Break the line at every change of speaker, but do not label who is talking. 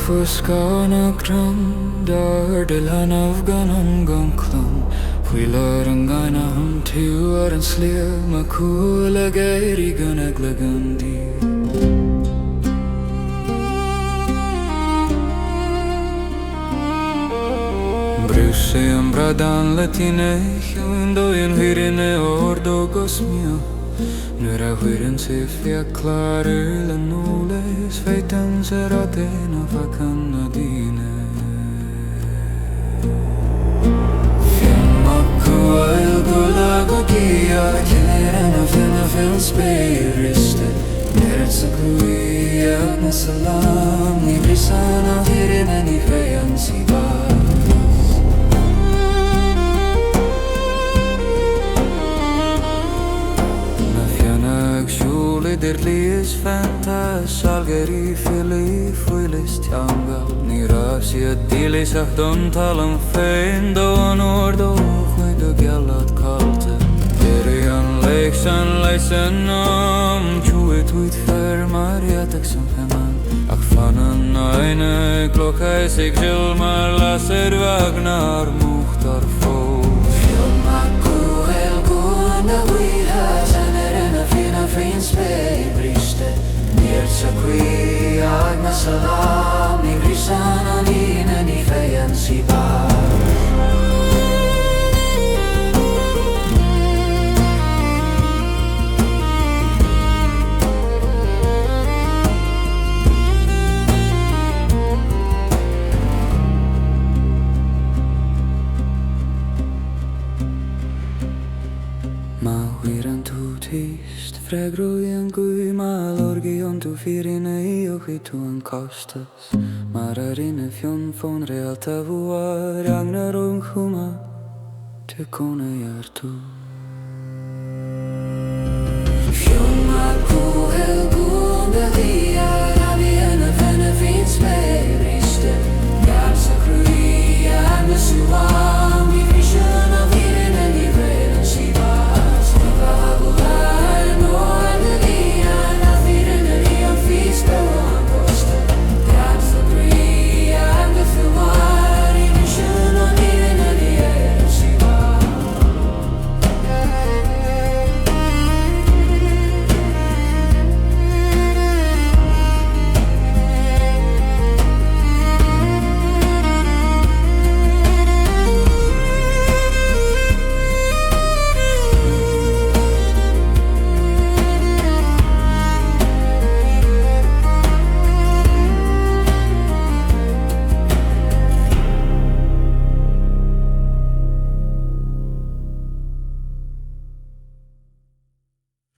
Fuscana Kram, Dar de Lanav Ganam Gunklam, Wheelarangana Hum Tuar and Sleer, Makula Gairi Gunaglagandi. Bruseam Bradan Latine, Hundo in Virine Ordo Gosmio. Nura huiren se fia klarer la nules Feitan seratena vacanadine Fianna Cumhaill gulago gia Kinerena Fianna Fionn spiriste Neretsa kuia na solemn Ni brisana virine ni fejan si Der lies fantas algeri fili fuilist jangal Ni rasia dilis ach don talam fein Do an ordo chuido gellat kalte Derian leiksan leisen am Tjuit uit fer mariatak som heman Ach fanan eine klokkai sig zilmar Laser vagnar muhtar få Fianna Cumhaill guna huila Zanerena fina fin spei briste Niertsa qui agna solemn Ni brisana nina ni fejan si Ma huiran tu tist Fregruian gui ma lorgion tu firine iochi tu an costas Mararine Fionn fon realta vuar Ragnar chuma te kone jartu Fianna Cumhaill gunda